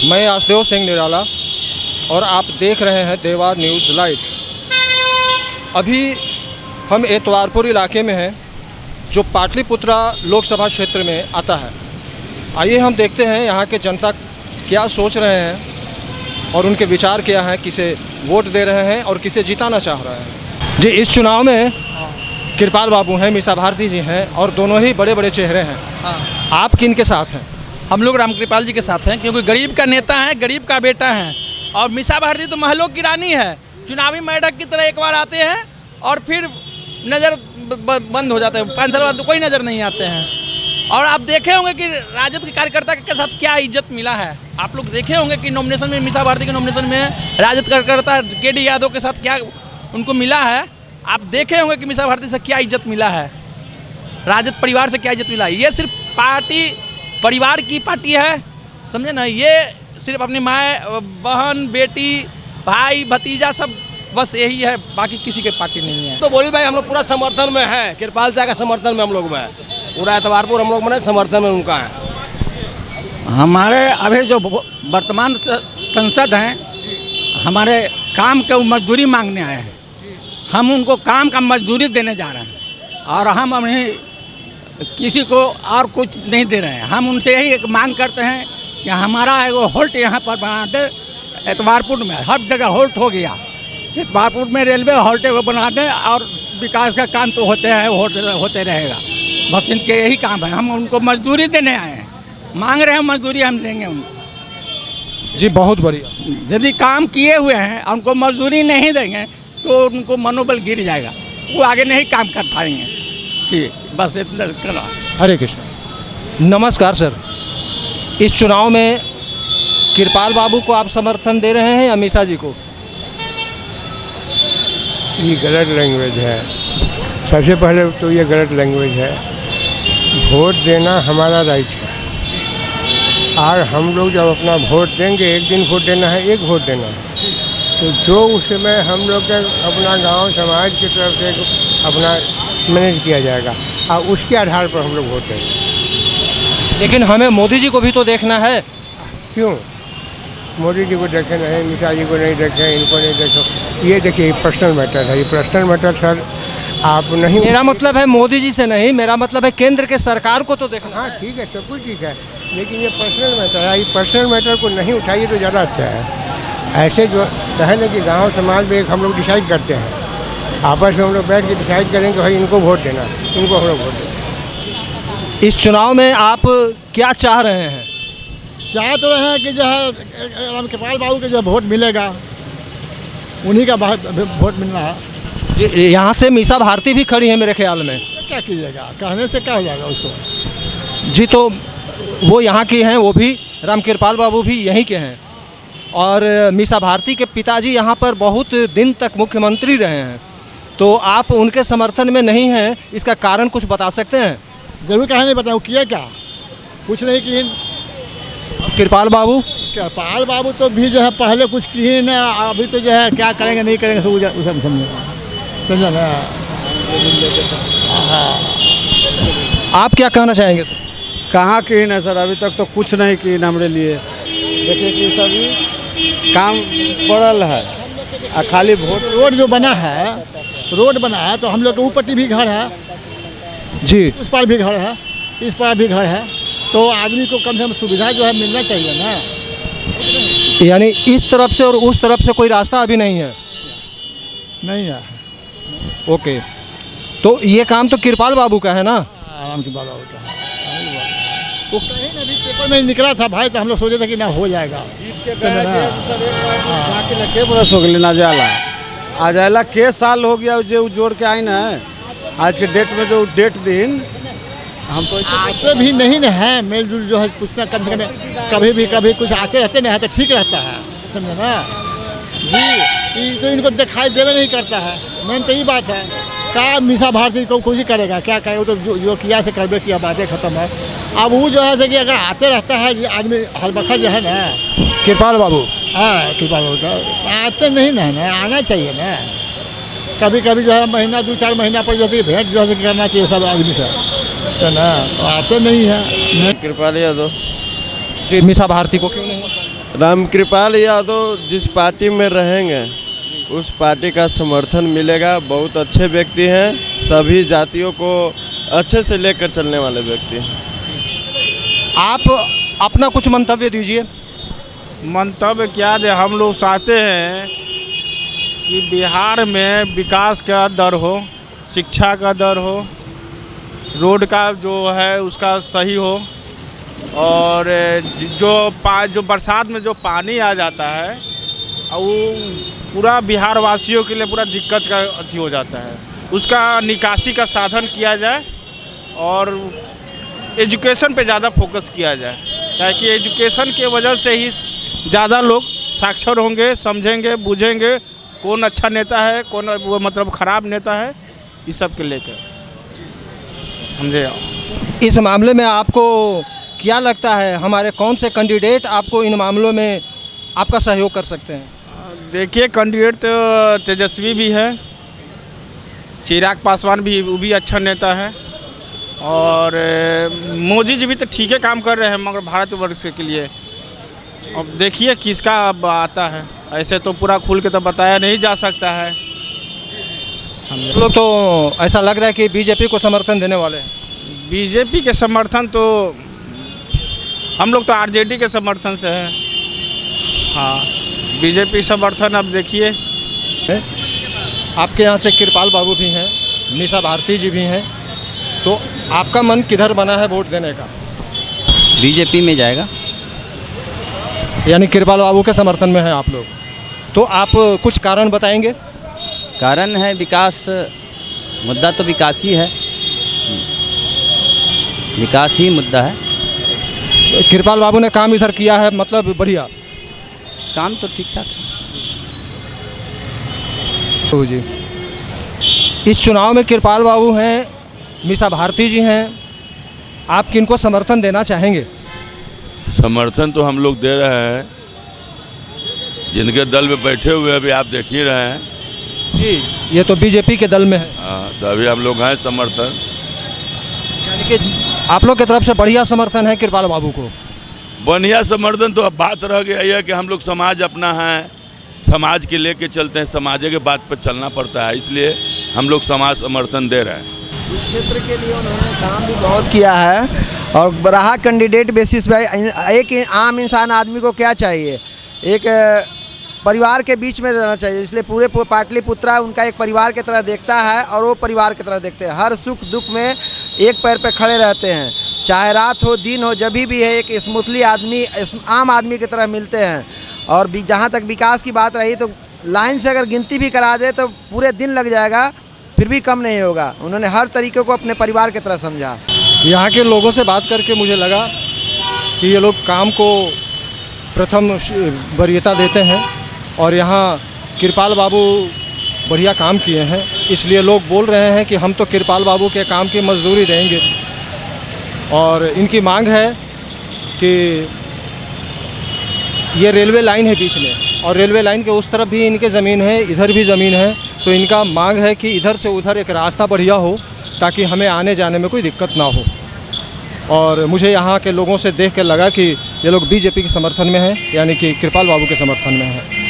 मैं आशुदेव सिंह निराला और आप देख रहे हैं देवा न्यूज़ लाइव। अभी हम एतवारपुर इलाके में हैं जो पाटलिपुत्रा लोकसभा क्षेत्र में आता है। आइए हम देखते हैं यहाँ के जनता क्या सोच रहे हैं और उनके विचार क्या हैं, किसे वोट दे रहे हैं और किसे जिताना चाह रहे हैं। जी, इस चुनाव में कृपाल बाबू हैं, मीसा भारती जी हैं और दोनों ही बड़े बड़े चेहरे हैं। आप किन के साथ हैं? हम लोग रामकृपाल जी के साथ हैं, क्योंकि गरीब का नेता है, गरीब का बेटा है। और मीसा भारती तो महलों की रानी है, चुनावी मेढक की तरह एक बार आते हैं और फिर नज़र बंद हो जाते हैं। 5 साल बाद तो कोई नज़र नहीं आते हैं। और आप देखे होंगे कि राजद के कार्यकर्ता के साथ क्या इज्जत मिला है। आप लोग देखे होंगे कि नॉमिनेशन में, मीसा भारती के नॉमिनेशन में राजद कार्यकर्ता के.डी. यादव के साथ क्या उनको मिला है। आप देखे होंगे कि मीसा भारती से क्या इज्जत मिला है, राजद परिवार से क्या इज्जत मिला है। ये सिर्फ पार्टी परिवार की पार्टी है, समझे ना। ये सिर्फ अपनी माँ, बहन, बेटी, भाई, भतीजा सब बस यही है, बाकी किसी के पार्टी नहीं है। तो बोली भाई हम लोग पूरा समर्थन में है, कृपाल चाचा का समर्थन में हम लोग में पूरा एतवारपुर हम लोग में समर्थन में उनका है। हमारे अभी जो वर्तमान संसद हैं, हमारे काम के मजदूरी मांगने आए हैं। हम उनको काम का मजदूरी देने जा रहे हैं और हम अभी किसी को और कुछ नहीं दे रहे हैं। हम उनसे यही एक मांग करते हैं कि हमारा एगो होल्ट यहाँ पर बना दे। एतवारपुर में हर जगह होल्ट हो गया, एतवारपुर में रेलवे होल्ट को बना दें और विकास का काम तो होते रहेगा। बस इनके यही काम है। हम उनको मजदूरी देने आए हैं, मांग रहे हैं मजदूरी, हम देंगे उनको। जी, बहुत बढ़िया। यदि काम किए हुए हैं, उनको मजदूरी नहीं देंगे तो उनको मनोबल गिर जाएगा, वो आगे नहीं काम कर पाएंगे। ठीक, बस इतना करना। हरे कृष्ण। नमस्कार सर, इस चुनाव में कृपाल बाबू को आप समर्थन दे रहे हैं या मीसा जी को? ये गलत लैंग्वेज है। सबसे पहले तो ये गलत लैंग्वेज है। वोट देना हमारा राइट है और हम लोग जब अपना वोट देंगे, एक दिन वोट देना है, एक वोट देना है, तो जो उसमें हम लोग के अपना गांव समाज की तरफ से अपना मैनेज किया जाएगा और उसके आधार पर हम लोग वोट देंगे। लेकिन हमें मोदी जी को भी तो देखना है। क्यों मोदी जी को देखे नहीं, मीसा जी को नहीं देखे, इनको नहीं देखो। ये देखिए, ये पर्सनल मैटर है, ये पर्सनल मैटर सर आप नहीं। मेरा मतलब है मोदी जी से नहीं, मेरा मतलब है केंद्र के सरकार को तो देखना। हाँ ठीक है, सब कुछ ठीक है, लेकिन ये पर्सनल मैटर है। ये पर्सनल मैटर को नहीं उठाइए तो ज़्यादा अच्छा है। ऐसे जो पहले कि गांव समाज में एक हम लोग डिसाइड करते हैं, आपस में हम लोग बैठ के डिसाइड करेंगे भाई इनको वोट देना, इनको हम लोग वोट देना। इस चुनाव में आप क्या चाह रहे हैं? चाह तो रहे हैं कि जो है रामकृपाल बाबू के जो वोट मिलेगा, उन्हीं का वोट मिलना है। यहाँ से मीसा भारती भी खड़ी है मेरे ख्याल में। क्या कीजिएगा, कहने से क्या हो जाएगा उसको। जी, तो वो यहाँ की हैं, वो भी रामकृपाल बाबू भी यहीं के हैं और मीसा भारती के पिताजी यहाँ पर बहुत दिन तक मुख्यमंत्री रहे हैं। तो आप उनके समर्थन में नहीं हैं, इसका कारण कुछ बता सकते हैं? जरूर, कहा नहीं बताऊँ, किए क्या, कुछ नहीं किए। कृपाल बाबू तो भी जो है पहले कुछ किए न, अभी तो जो है क्या करेंगे नहीं करेंगे सब समझा ना। आप क्या कहना चाहेंगे सर? कहाँ की ना सर, अभी तक तो कुछ नहीं की हमारे लिए। देखिए कि सभी काम पड़ल है और खाली वोट। रोड जो बना है, रोड बना है तो हम लोग के ऊपर भी घर है जी, उस पर भी घर है, इस पर भी घर है, तो आदमी को कम से कम सुविधा जो है मिलना चाहिए ना। यानी इस तरफ से और उस तरफ से कोई रास्ता अभी नहीं है? नहीं है। ओके, तो ये काम तो कृपाल बाबू का है ना? रामकृपाल बाबू का वो कहीं ना भी पेपर में निकला था भाई, तो हम लोग सोचे थे कि ना हो जाएगा। के बरस हो गए ना जाला आ जाएला, के साल हो गया जो जोड़ के आई ना आज के डेट में जो डेट दिन हम तो आते भी नहीं ना है, मेल जुल जो है कुछ ना कम से कम कभी कुछ आते रहते नहीं है तो ठीक रहता है, समझे ना जी। तो इनको दिखाई देवे नहीं करता है, मेन तो ये बात है। क्या मीसा भारती को कुछ करेगा, क्या करे, वो तो जो किया से करबे किया, बातें खत्म है। अब वो जो है कि अगर आते रहता है ये आदमी हर वक्त जो है ना, कृपाल बाबू, हाँ कृपाल बाबू तो आते नहीं ना, आना चाहिए ना। कभी कभी जो है महीना 2-4 महीना पर जो है भेंट जो है करना चाहिए सब आदमी से, तो ना आते नहीं है। कृपाल यादव जी, मीसा भारती को क्यों नहीं? रामकृपाल यादव जिस पार्टी में रहेंगे उस पार्टी का समर्थन मिलेगा। बहुत अच्छे व्यक्ति हैं, सभी जातियों को अच्छे से लेकर चलने वाले व्यक्ति हैं। आप अपना कुछ मंतव्य दीजिए। मंतव्य क्या दे, हम लोग चाहते हैं कि बिहार में विकास का दर हो, शिक्षा का दर हो, रोड का जो है उसका सही हो, और जो बरसात में जो पानी आ जाता है वो पूरा बिहार वासियों के लिए पूरा दिक्कत का अथी हो जाता है, उसका निकासी का साधन किया जाए और एजुकेशन पे ज़्यादा फोकस किया जाए, ताकि एजुकेशन के वजह से ही ज़्यादा लोग साक्षर होंगे, समझेंगे, बूझेंगे कौन अच्छा नेता है, कौन वो मतलब ख़राब नेता है, इस सब के लेकर समझे। इस मामले में आपको क्या लगता है, हमारे कौन से कैंडिडेट आपको इन मामलों में आपका सहयोग कर सकते हैं? देखिए, कैंडिडेट तो तेजस्वी भी है, चिराग पासवान भी, वो भी अच्छा नेता है, और मोदी जी भी तो ठीक है काम कर रहे हैं मगर भारतवर्ष के लिए। अब देखिए किसका अब आता है, ऐसे तो पूरा खुल के तो बताया नहीं जा सकता है। लोग तो ऐसा लग रहा है कि बीजेपी को समर्थन देने वाले हैं। बीजेपी के समर्थन तो हम लोग तो आरजेडी के समर्थन से हैं। हाँ, बीजेपी समर्थन अब देखिए। आपके यहाँ से कृपाल बाबू भी हैं, मीसा भारती जी भी हैं, तो आपका मन किधर बना है वोट देने का? बीजेपी में जाएगा। यानी कृपाल बाबू के समर्थन में है आप लोग, तो आप कुछ कारण बताएंगे? कारण है विकास, मुद्दा तो विकास ही है, विकास ही मुद्दा है। कृपाल बाबू ने काम इधर किया है, मतलब बढ़िया काम तो ठीक ठाक है। तो जी, इस चुनाव में कृपाल बाबू हैं, मीसा भारती जी हैं, आप किनको समर्थन देना चाहेंगे? समर्थन तो हम लोग दे रहे हैं, जिनके दल में बैठे हुए अभी आप देख ही रहे हैं जी, ये तो बीजेपी के दल में है। हाँ, तो अभी हम लोग हैं समर्थन। यानी कि आप लोग की तरफ से बढ़िया समर्थन है कृपाल बाबू को? बढ़िया समर्थन तो अब बात रह गई है कि हम लोग समाज अपना है, समाज के लेके चलते हैं, समाज के बात पर चलना पड़ता है, इसलिए हम लोग समाज समर्थन दे रहे हैं। इस क्षेत्र के लिए उन्होंने काम भी बहुत किया है, और रहा कैंडिडेट बेसिस पे एक आम इंसान आदमी को क्या चाहिए, एक परिवार के बीच में रहना चाहिए, इसलिए पूरे पाटलिपुत्रा उनका एक परिवार की तरह देखता है और वो परिवार की तरह देखते हैं। हर सुख दुख में एक पैर पे खड़े रहते हैं, चाहे रात हो दिन हो, जब भी है एक स्मूथली आदमी आम आदमी की तरह मिलते हैं। और जहाँ तक विकास की बात रही तो लाइन से अगर गिनती भी करा दे तो पूरे दिन लग जाएगा, फिर भी कम नहीं होगा। उन्होंने हर तरीके को अपने परिवार की तरह समझा। यहाँ के लोगों से बात करके मुझे लगा कि ये लोग काम को प्रथम वरीयता देते हैं, और यहाँ कृपाल बाबू बढ़िया काम किए हैं, इसलिए लोग बोल रहे हैं कि हम तो कृपाल बाबू के काम की मजदूरी देंगे। और इनकी मांग है कि ये रेलवे लाइन है बीच में, और रेलवे लाइन के उस तरफ भी इनके ज़मीन है, इधर भी ज़मीन है, तो इनका मांग है कि इधर से उधर एक रास्ता बढ़िया हो ताकि हमें आने जाने में कोई दिक्कत ना हो। और मुझे यहाँ के लोगों से देख कर लगा कि ये लोग बीजेपी के समर्थन में हैं, यानी कि कृपाल बाबू के समर्थन में हैं।